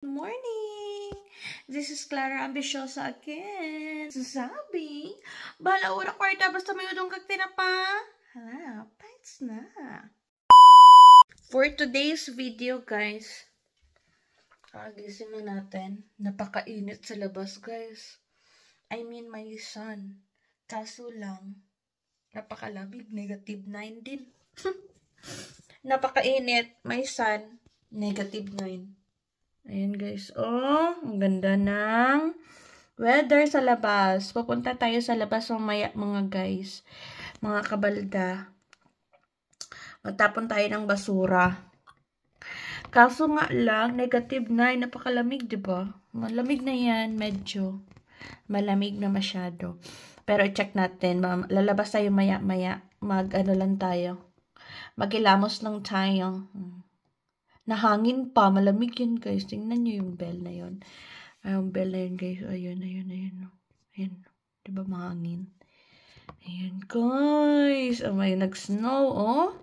Morning! This is Clara Ambiciosa again. Sabing, bala ura kwarta basta may udong kaktina pa. Hala, bites na. For today's video, guys, kagising na natin. Napakainit sa labas, guys. I mean, my son. Kaso lang, napakalamig, -9 din. Napakainit, my son, -9. Ayan guys, oh, ang ganda ng weather sa labas. Pupunta tayo sa labas mamaya mga guys, mga kabalda. Magtapon tayo ng basura. Kaso nga lang, -9, napakalamig, diba? Malamig na yan, medyo. Malamig na masyado. Pero check natin, lalabas tayo maya-maya. Mag-ano lang tayo. Magilamos lang tayo. Nahangin pa. Malamig yun, guys. Tingnan nyo yung bell na yun. Yung bell na yun, guys. Ayun. Ayun. Diba mahangin? Ayun, guys. Oh, may nag-snow, oh.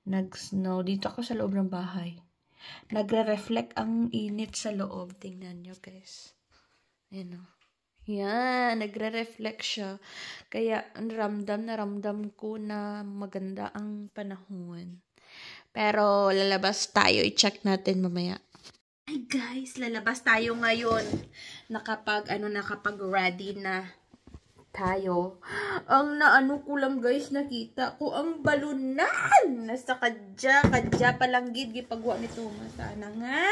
Nag-snow. Dito ako sa loob ng bahay. Nagre-reflect ang init sa loob. Tingnan nyo, guys. Ayun, oh. Yan. Nagre-reflect siya. Kaya, ramdam ko na maganda ang panahon. Pero, lalabas tayo. I-check natin mamaya. Ay, guys, lalabas tayo ngayon. Nakapag-ready na tayo. Ang naano ko lang, guys, nakita ko ang balunan. Nasa kadya pa lang gid gipagwa ni Thomas. Sana nga.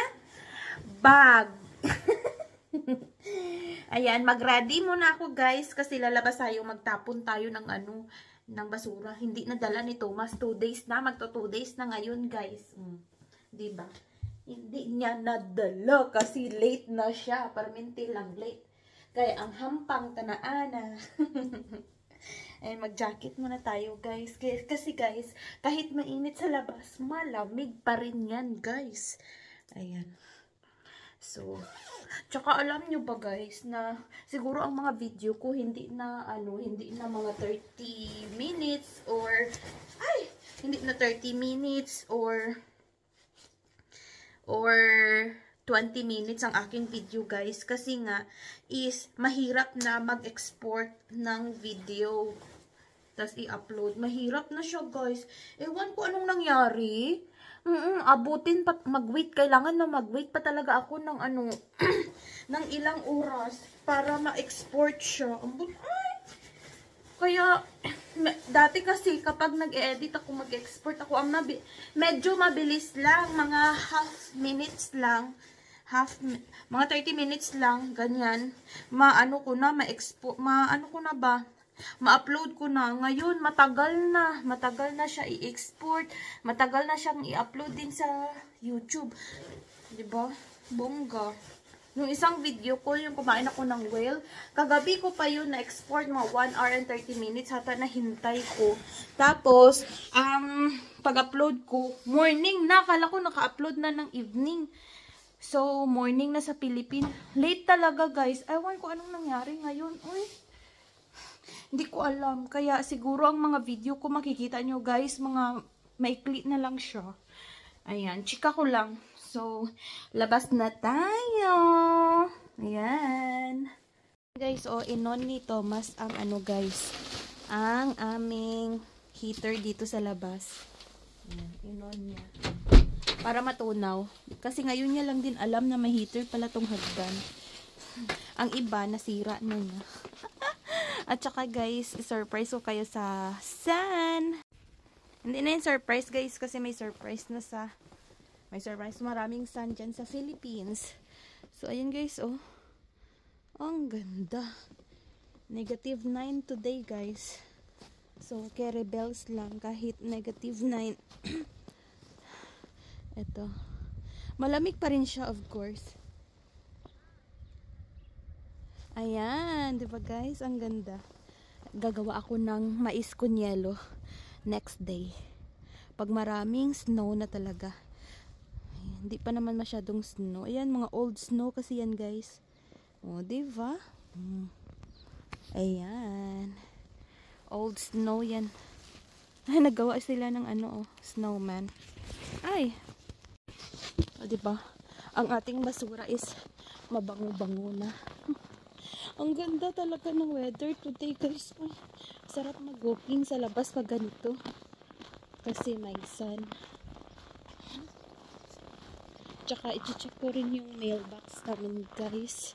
Bag. Ayan, mag-ready muna ako, guys, kasi lalabas tayo. Magtapon tayo ng ng basura. Hindi nadala ni Thomas. 2 days na. Magto 2 days na ngayon, guys. Diba? Hindi niya nadala kasi late na siya. Parminti lang late. Kaya ang hampang tanaana. Ay, mag-jacket muna tayo, guys. Kasi, guys, kahit mainit sa labas, malamig pa rin yan, guys. Ayan. So, tsaka alam nyo ba, guys, na siguro ang mga video ko hindi na mga 30 minutes or hindi na 30 minutes or 20 minutes ang aking video, guys, kasi nga is mahirap na mag-export ng video tas i-upload. Mahirap na siya, guys. Ewan ko anong nangyari. Abutin pa, mag-wait. Kailangan na mag-wait pa talaga ako ng ng ilang oras para ma-export siya. Kaya, dati kasi kapag nag-edit ako, mag-export ako, medyo mabilis lang, mga minutes lang, mga 30 minutes lang, ganyan. Ma-upload ko na. Ngayon, matagal na siya i-export. Matagal na siyang i-upload din sa YouTube. Diba? Bongga. Yung isang video ko, yung kumain ako ng whale, kagabi ko pa yun na-export, mga 1 hour and 30 minutes, hata nahintay ko. Tapos, pag-upload ko, morning na. Kala ko naka-upload na ng evening. So, morning na sa Philippines. Late talaga, guys. Ewan ko anong nangyari ngayon. Uy. Hindi ko alam. Kaya siguro ang mga video ko makikita nyo, guys, mga maikli na lang siya. Ayan, chika ko lang. So, labas na tayo. Ayan. Guys, inon ni Thomas ang guys, ang aming heater dito sa labas. Ayan, inon niya. Para matunaw. Kasi ngayon niya lang din alam na may heater pala tong hagdan. Ang iba, nasira na niya. At saka, guys, surprise ko kayo sa sun. Hindi na yung surprise, guys, kasi may surprise na maraming sun dyan sa Philippines. So, ayun, guys, ang ganda. -9 today, guys. So, carry bells lang kahit -9. Ito. Malamig pa rin siya, of course. Ayan, di ba, guys? Ang ganda. Gagawa ako ng mais con yelo next day. Pag maraming snow na talaga. Ayan, hindi pa naman masyadong snow. Ayan, mga old snow kasi yan, guys. Di ba? Ayan. Old snow yan. Ay, nagawa sila ng snowman. Ay. Di ba? ang ating basura is mabango-bango na. Ang ganda talaga ng weather today guys. Uy, sarap mag-walking sa labas pag ganito. Kasi may sun. Tsaka i-check ko rin yung mailbox namin guys.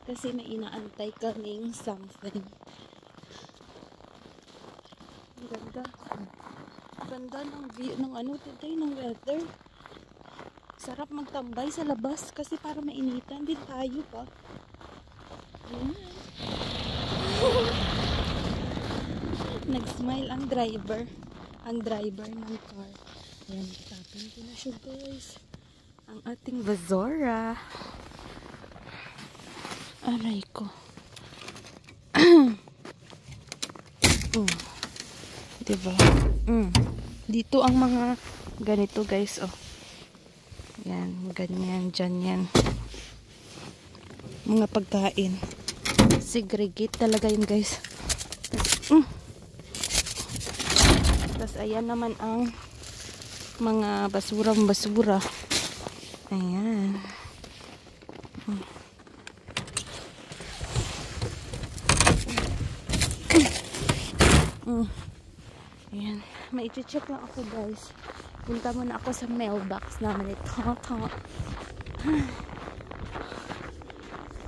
Kasi may inaantay kaming something. Ang ganda. Ganda ng view ng ano today, ng weather. Sarap magtambay sa labas kasi para mainitan din tayo pa. Nag-smile ang driver. Ang driver ng car. Ayan, tapin ko na siya guys. Ang ating basura. Aray ko. Diba? Dito ang mga ganito guys, oh. Yan, ganyan, dyan yan. Mga pagkain. Segregate talaga yun guys. Tapos ayan naman ang mga basura. Ayan. Ayan. May i-check lang ako guys. Punta muna ako sa mailbox namin ito.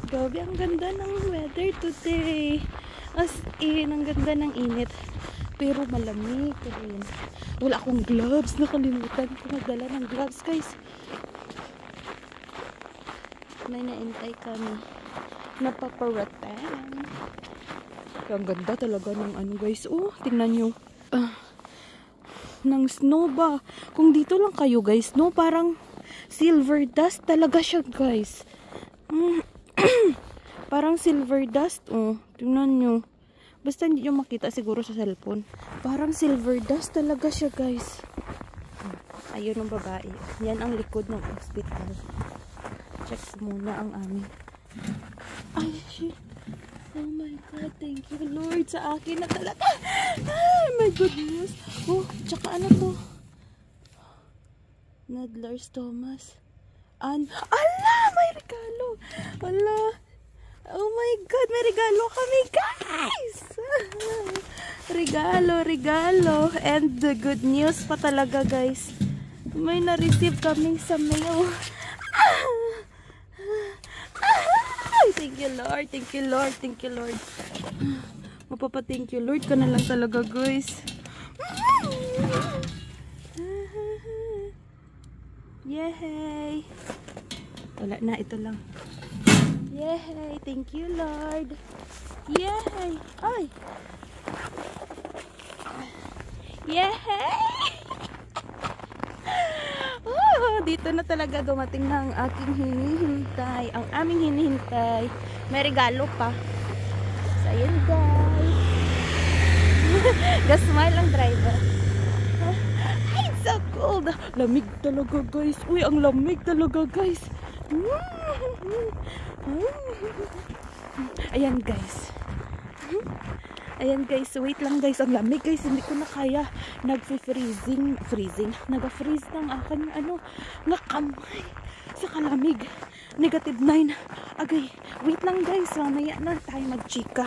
Grabe, ang ganda ng weather today. As in, ang ganda ng init. Pero malamig rin. Wala akong gloves. Nakalimutan ko magdala ng gloves guys. May naintay kami. Napaparatan. Ang ganda talaga ng ano guys. Oh, tingnan nyo. Ng snow ba? Kung dito lang kayo guys, no, parang silver dust talaga siya guys. Parang silver dust. Oh, tingnan nyo. Basta hindi nyo makita siguro sa cellphone. Parang silver dust talaga siya guys. Ayun ang babae. Yan ang likod ng hospital. Check muna ang amin. Ay, shit. Oh my God, thank you Lord sa akin na talaga. Ay, my goodness. Oh, tsaka ano to? Nadler's Thomas. Ala, may regalo. Ala. Oh my God, may regalo kami guys. Regalo. And the good news pa talaga guys. May na-receive kaming sa mail. Thank you Lord. Mapapa-thank you Lord ka na lang talaga guys. Yay! Wala na, ito lang. Yay! Thank you Lord. Yay! Ay! Yay! Dito na talaga dumating na ang aking hinihintay. Ang aming hinihintay. May regalo pa. So, ayun guys. Gasmile ang driver. Ay, it's so cold. Lamig talaga guys. Uy, ang lamig talaga guys. Ayan guys. Ayan guys, wait lang guys, ang lamig guys, hindi ko na kaya. Nag-freezing, nag-freeze ng aking nga kamay sa kalamig. -9. Agay, wait lang guys, mamaya na tayo mag-chika.